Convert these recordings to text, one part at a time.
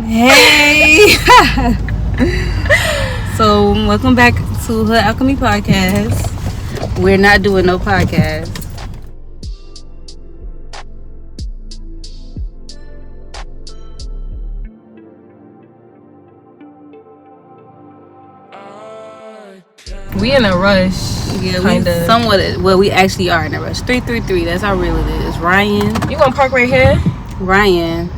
Hey. So, welcome back to the Alchemy podcast. We're not doing no podcast. We in a rush. Yeah, we somewhat. Well, we actually are in a rush. 333. That's how real it is. Ryan. You gonna park right here? Ryan.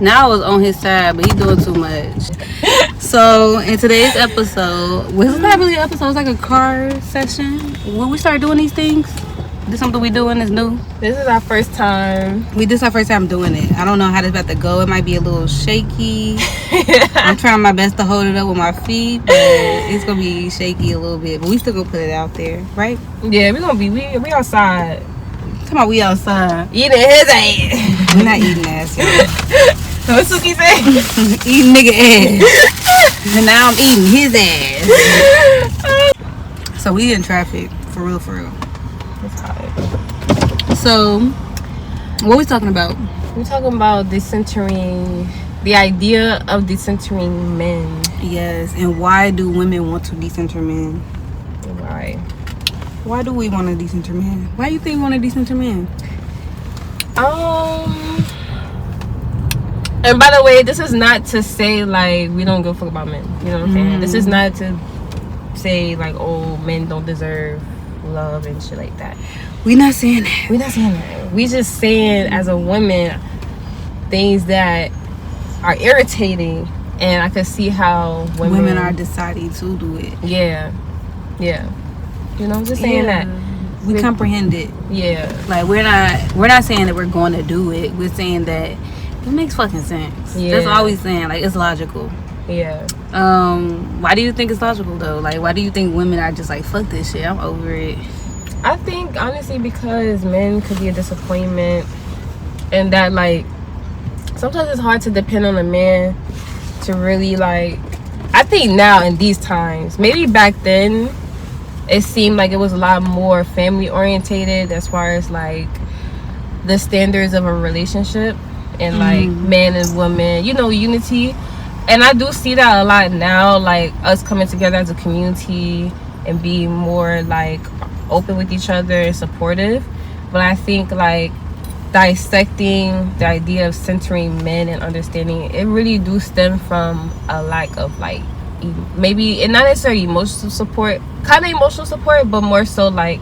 Now I was on his side, but he's doing too much. So in today's episode, well, it's not really an episode. It's like a car session. When we start doing these things, this is something we doing that's new. This is our first time. This is our first time doing it. I don't know how this about to go. It might be a little shaky. I'm trying my best to hold it up with my feet, but it's gonna be shaky a little bit. But we still gonna put it out there, right? Yeah, we outside. Come on, we outside. Eating his ass. We're not eating ass, y'all. What Suki say? Eating nigga ass. And now I'm eating his ass. So we in traffic, for real. It's hot. So, what we talking about? We're talking about decentering, the idea of decentering men. Yes, and why do women want to decenter men? Why? Why do we want to decenter men? Why do you think we want to decenter men? And by the way, this is not to say like we don't give a fuck about men. You know what I'm saying? This is not to say like, oh, men don't deserve love and shit like that. We're not saying that. We just saying as a woman things that are irritating, and I could see how women are deciding to do it. Yeah. You know, just saying that we comprehend it. Yeah. Like we're not saying that we're going to do it. We're saying that it makes fucking sense. Yeah. That's all we saying. Like, it's logical. Yeah. Why do you think it's logical though? Like, why do you think women are just like, fuck this shit, I'm over it? I think honestly because men could be a disappointment, and that like sometimes it's hard to depend on a man to really like. I think now in these times, maybe back then it seemed like it was a lot more family orientated as far as like the standards of a relationship and like man and woman, you know, unity. And I do see that a lot now, like us coming together as a community and being more like open with each other and supportive. But I think like dissecting the idea of centering men and understanding it really do stem from a lack of like maybe, and not necessarily emotional support, kind of emotional support, but more so like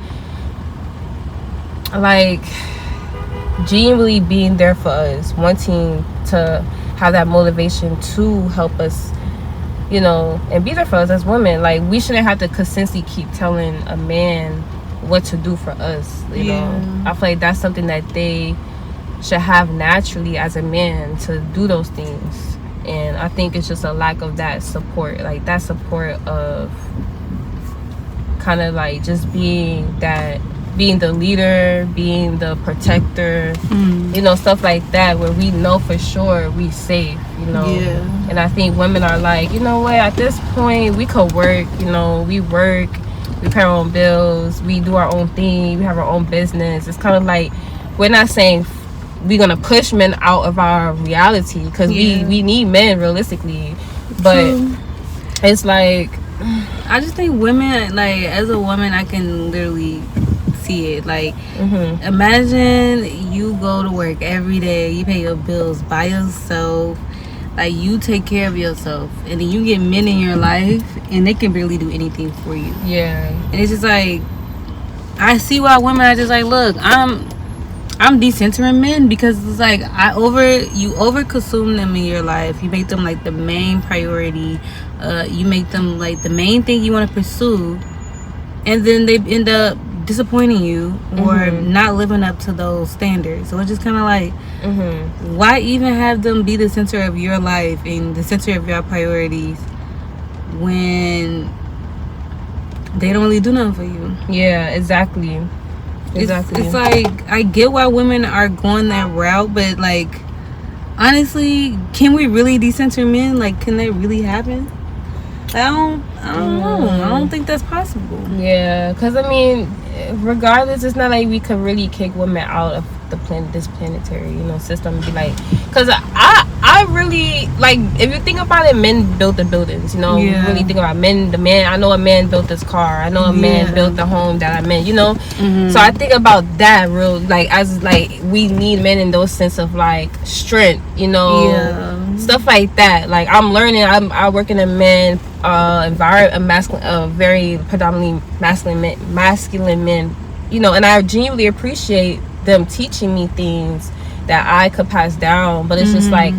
genuinely being there for us, wanting to have that motivation to help us, you know, and be there for us as women. Like, we shouldn't have to constantly keep telling a man what to do for us, you know. I feel like that's something that they should have naturally as a man, to do those things. And I think it's just a lack of that support, like that support of kind of like just being the leader, being the protector, you know, stuff like that, where we know for sure we safe, you know. And I think women are like, you know what, at this point we could work, you know, we work, we pay our own bills, we do our own thing, we have our own business. It's kind of like, we're not saying we're gonna push men out of our reality, because we need men realistically, but it's like, I just think women, like, as a woman, I can literally see it. Like, imagine you go to work every day, you pay your bills by yourself, like, you take care of yourself, and then you get men in your life and they can barely do anything for you. And it's just like, I see why women are just like, look, I'm decentering men, because it's like you over consume them in your life. You make them like the main priority. You make them like the main thing you want to pursue, and then they end up disappointing you or not living up to those standards. So it's just kind of like, why even have them be the center of your life and the center of your priorities when they don't really do nothing for you? Exactly. It's like, I get why women are going that route, but like, honestly, can we really decenter men? Like, can that really happen? I don't know. I don't think that's possible. Because I mean, regardless, it's not like we could really kick women out of this planetary, system, and be like, because I really, like, if you think about it, men built the buildings, really think about I know a man built this car, I know a man built the home that I'm in, so I think about that real, like, as, like, we need men in those sense of, like, strength, stuff like that. Like, I'm learning, I work in a man environment, very predominantly masculine men, and I genuinely appreciate them teaching me things that I could pass down. But it's just like,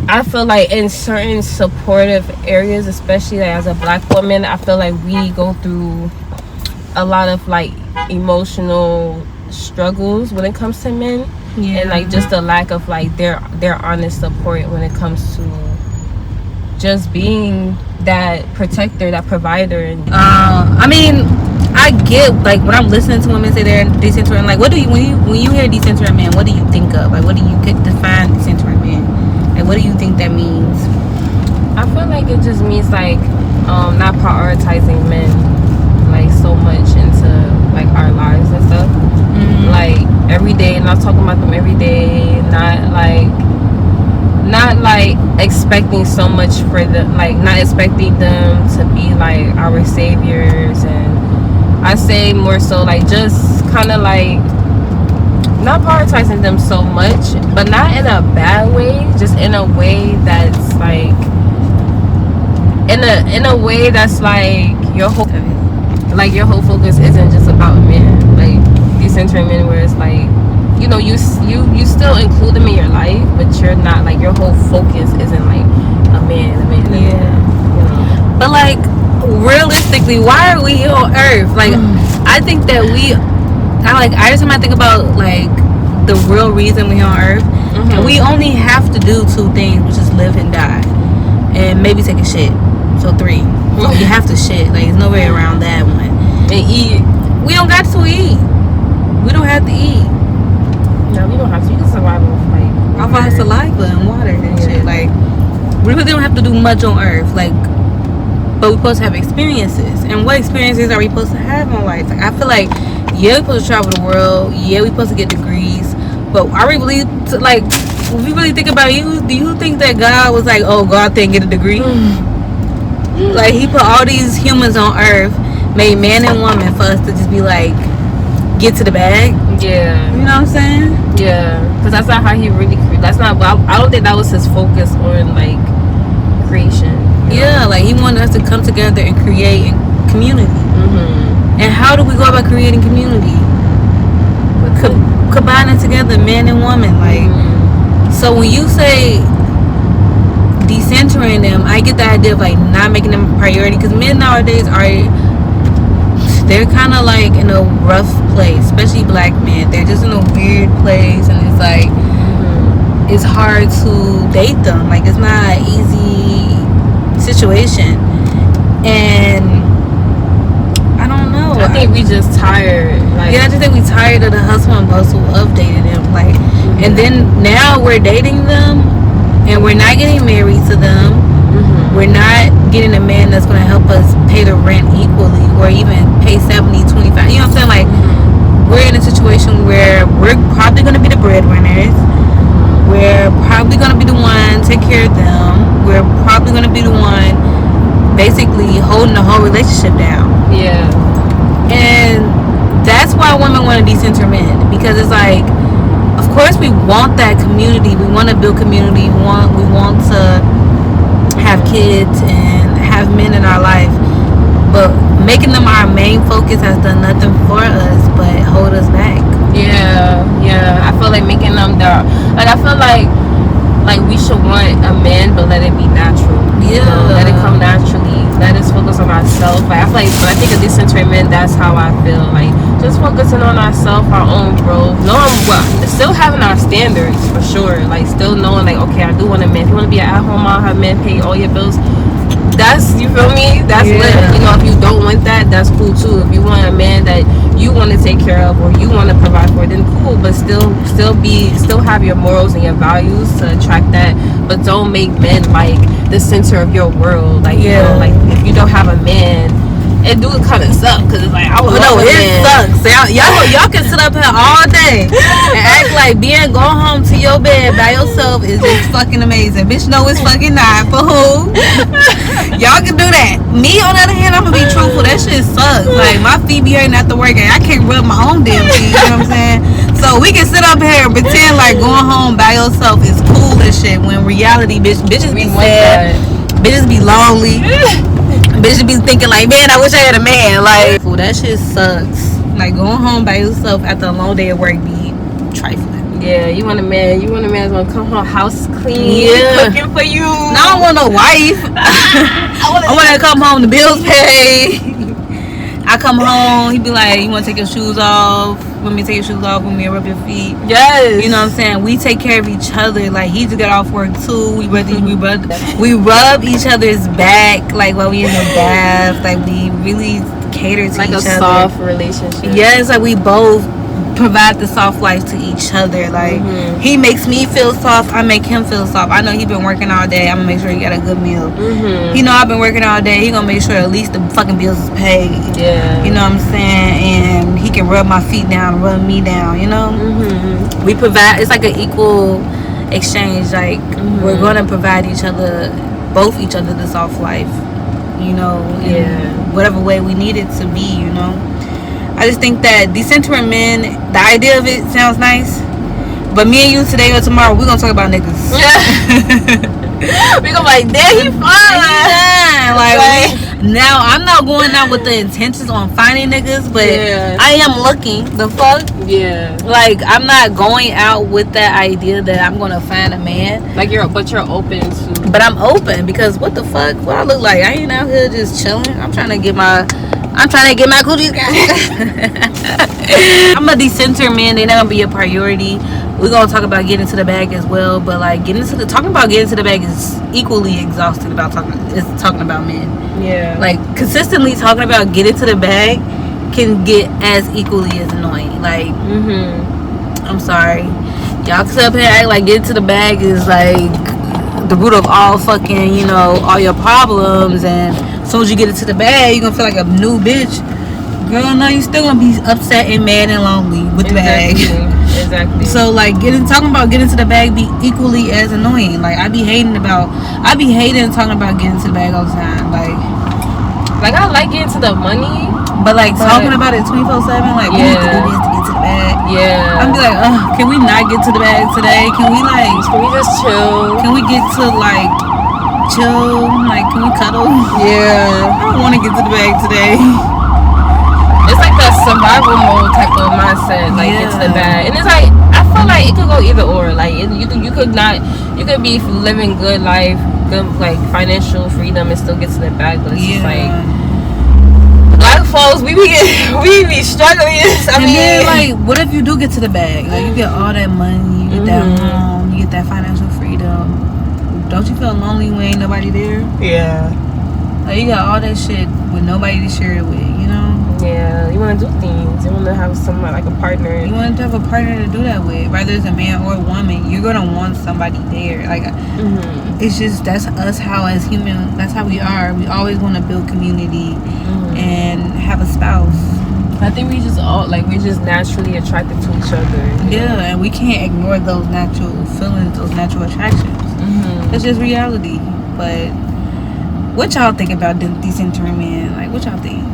I feel like in certain supportive areas, especially like as a Black woman, I feel like we go through a lot of like emotional struggles when it comes to men, and like just the lack of like their honest support when it comes to just being that protector, that provider. And I mean, I get, like, when I'm listening to women say they're decentering, like, what do you, when you hear decentering man, what do you think of? Like, what do you define decentering man? Like, what do you think that means? I feel like it just means like not prioritizing men like so much into like our lives and stuff. Like every day, not talking about them every day, not like expecting so much for them, like not expecting them to be like our saviors. And I say more so like just kind of like not prioritizing them so much, but not in a bad way, just in a way that's like in a way that's like your whole focus isn't just about men, like decentering men, where it's like, you still include them in your life, but you're not like, your whole focus isn't like a man. But like, realistically, why are we on Earth? Like, I think that I just might think about like the real reason we're on Earth, and we only have to do two things, which is live and die, and maybe take a shit. So 3. You have to shit. Like, there's no way around that one. And eat. We don't got to eat. We don't have to eat. No, we don't have to. You can survive off our saliva and water and shit. Like, we really don't have to do much on Earth. Like, but we're supposed to have experiences. And what experiences are we supposed to have on life? Like, I feel like, we're supposed to travel the world. We're supposed to get degrees. But are we really, like, if we really think about it, do you think that God was like, oh, go out there and get a degree? Like, he put all these humans on Earth, made man and woman for us to just be like, get to the bag. Yeah. You know what I'm saying? Yeah. Because that's not how he really created. I don't think that was his focus on, like, creation. Yeah, like, he wanted us to come together and create community. And how do we go about creating community? Combining together men and women. Like, so when you say decentering them, I get the idea of like not making them a priority, because men nowadays they're kind of like in a rough place, especially Black men. They're just in a weird place, and it's like it's hard to date them. Like, it's not an easy situation, and I don't know. I think we just tired. Like, I just think we tired of the hustle and bustle of dating them. Like, and then now we're dating them, and we're not getting married to them. We're not getting a man that's going to help us pay the rent equally, or even pay 70, 25. You know what I'm saying? Like, we're in a situation where we're probably going to be the breadwinners. We're probably going to be the one take care of them. We're probably going to be the one basically holding the whole relationship down. Yeah. And that's why women want to decenter men, because it's like, of course we want that community. We want to build community. We want to have kids and have men in our life, but making them our main focus has done nothing for us but hold us back. Yeah. I feel like making them I feel like we should want a man, but let it be natural. Let it come naturally. Let us focus on ourselves. Like, I feel like when I think of decentering men, that's how I feel. Like, just focusing on ourselves, our own growth, still having our standards for sure. Like, still knowing like, okay, I do want a man. If you want to be an at-home mom, have men pay all your bills, that's, you feel me? That's lit. If you don't want that, that's cool too. If you want a man that you want to take care of or you want to provide for, then cool. But still have your morals and your values to attract that. But don't make men like the center of your world. Like, like, if you don't have a man it do kind of suck because it's like I would love it sucks. Y'all can sit up here all day and act like being going home to your bed by yourself is just fucking amazing. Bitch, no, it's fucking not. For who? Y'all can do that. Me, on the other hand, I'm gonna be truthful. That shit sucks. Like, my feet be hurting after work and I can't rub my own damn feet. You know what I'm saying? So we can sit up here and pretend like going home by yourself is cool and shit. When in reality, bitches be sad. Bitches be lonely. Bitches be thinking like, man, I wish I had a man. Like, well, that shit sucks. Like, going home by yourself after a long day at work be trifling. Yeah, you want a man that's gonna come home house clean, cooking for you. No, I don't want no wife. I want to come home, the bills paid. I come home, he be like, you want to take your shoes off? Want me to take your shoes off? Want me to rub your feet? Yes. You know what I'm saying? We take care of each other. Like, he just got off work too. We rub each other's back, like, while we in the bath. Like, we really cater to like each other. Like a soft relationship. Yes, like, we both provide the soft life to each other. Like, he makes me feel soft, I make him feel soft. I know he been working all day, I'm gonna make sure he got a good meal. You know, I've been working all day, he gonna make sure at least the fucking bills is paid. Yeah, you know what I'm saying? And he can rub my feet down, rub me down, you know. We provide, it's like an equal exchange. Like, we're gonna provide both each other the soft life, you know, in whatever way we need it to be, you know. I just think that decentering men, the idea of it sounds nice, but me and you today or tomorrow, we're gonna talk about niggas. We gonna be like, damn, he fine. Like, now I'm not going out with the intentions on finding niggas, but I am looking. The fuck? Yeah. Like, I'm not going out with that idea that I'm gonna find a man. Like, you're open to. But I'm open because what the fuck? What I look like? I ain't out here just chilling. I'm trying to get my coochies. I'm a decenter man. They're not gonna be a priority. We're gonna talk about getting to the bag as well, but like talking about getting to the bag is equally exhausting about talking about men. Yeah. Like, consistently talking about getting to the bag can get as equally as annoying. Like, I'm sorry, y'all can sit up here and act like getting to the bag is like the root of all fucking, you know, all your problems, and as soon as you get into the bag, you're gonna feel like a new bitch. Girl, no, you still gonna be upset and mad and lonely with the bag. Exactly. So, like, talking about getting to the bag be equally as annoying. Like, I be hating talking about getting to the bag all the time. Like I like getting to the money, but talking about it 24/7. Like, we need to do this to get to the bag. Yeah. I'm be like, can we not get to the bag today? Can we just chill? Can we get to chill? Like, can we cuddle? Yeah. I don't want to get to the bag today. It's like the survival mode type of mindset, like get to the bag, and it's like I feel like it could go either or. Like, you could be living good life, good like financial freedom, and still get to the bag, but it's just like black folks, we be struggling. Then, like, what if you do get to the bag? Like, you get all that money, you get that home, you get that financial freedom. Don't you feel lonely when ain't nobody there? Yeah. Like, you got all that shit with nobody to share it with, you know? Yeah, you want to do things. You want to have somebody, like a partner. You want to have a partner to do that with. Whether it's a man or a woman, you're going to want somebody there. Like, it's just, that's us, how as human, that's how we are. We always want to build community and have a spouse. I think we're just naturally attracted to each other. Yeah, and we can't ignore those natural feelings, those natural attractions. It's just reality. But what y'all think about decentering men? Like, what y'all think?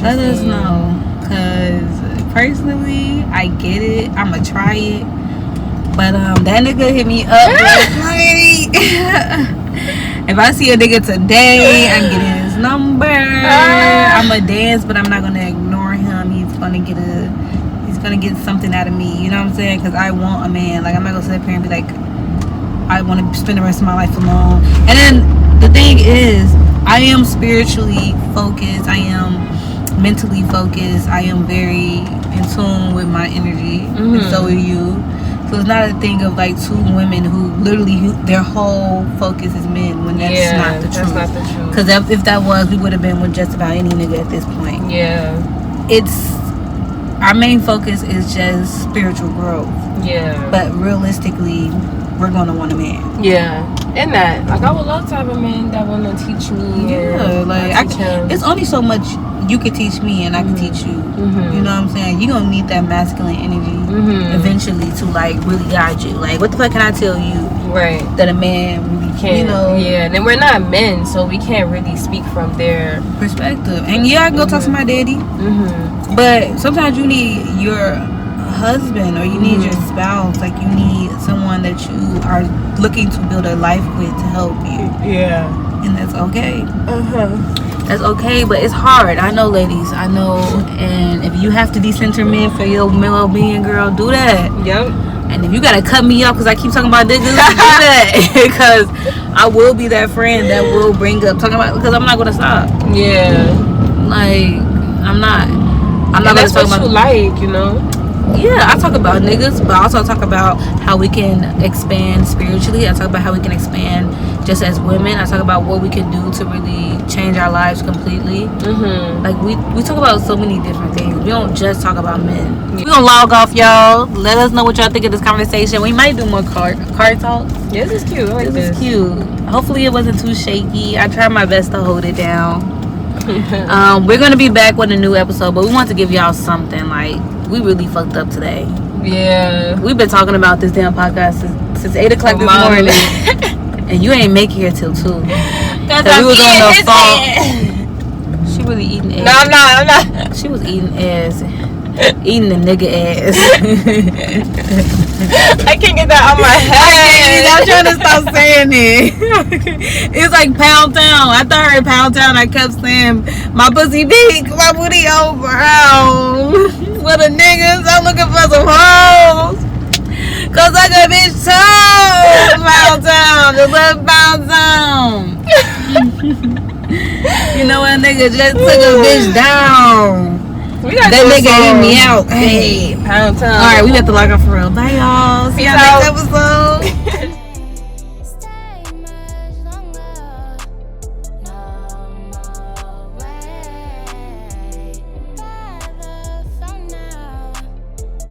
Let us know, because personally, I get it. I'ma try it, but that nigga hit me up last night. If I see a nigga today, I'm getting his number. I'ma dance, but I'm not gonna ignore him. He's gonna get something out of me. You know what I'm saying? Because I want a man. Like, I'm not gonna sit up here and be like, I want to spend the rest of my life alone. And then the thing is, I am spiritually focused. I am mentally focused. I am very in tune with my energy, and so are you. So it's not a thing of like two women who literally their whole focus is men, when that's not the truth. That's not the truth. Because if that was, we would have been with just about any nigga at this point. Yeah. Our main focus is just spiritual growth. Yeah. But realistically, we're gonna want a man. Yeah, and that, like, I would love to have a man that want to teach me. Yeah, like it's only so much you could teach me and I can teach you. You know what I'm saying? You're gonna need that masculine energy eventually to like really guide you. Like, what the fuck can I tell you? Right. That a man really can't. You know? Yeah, and then we're not men, so we can't really speak from their perspective. And yeah, I can go talk to my daddy. But sometimes you need your husband or you need your spouse. Like, you need someone that you are looking to build a life with to help you. Yeah. And that's okay. That's okay, but it's hard. I know, ladies. I know. And if you have to decenter men for your well-being, girl, do that. Yep. And if you gotta cut me off because I keep talking about niggas, do that. Because I will be that friend that will bring up talking about, because I'm not gonna stop. Yeah. Like, I'm not gonna that's talk what about you like, you know. Yeah, I talk about niggas, but I also talk about how we can expand spiritually. I talk about how we can expand just as women. I talk about what we can do to really change our lives completely. Like, we talk about so many different things. We don't just talk about men. We're gonna log off, y'all. Let us know what y'all think of this conversation. We might do more card talk. Yeah, this is cute. I like this is cute. Hopefully it wasn't too shaky. I tried my best to hold it down. We're gonna be back with a new episode, but we want to give y'all something. Like, we really fucked up today. Yeah, we've been talking about this damn podcast since 8 o'clock this morning, and you ain't make it here till 2. Cause we was on the phone. She really eating ass. No, I'm not. She was eating ass. Eating the nigga ass. I can't get that out my head. I'm trying to stop saying it. It's like Pound Town. After I heard Pound Town, I kept saying, my pussy big, my booty over. For the niggas, I'm looking for some hoes. Cause I got bitch toes. Pound Town. Just love Pound Town. You know what, nigga just took a bitch down. That nigga hit me out. Hey, Pound Town. Alright, we got to log off for real. Bye, y'all. See y'all next episode.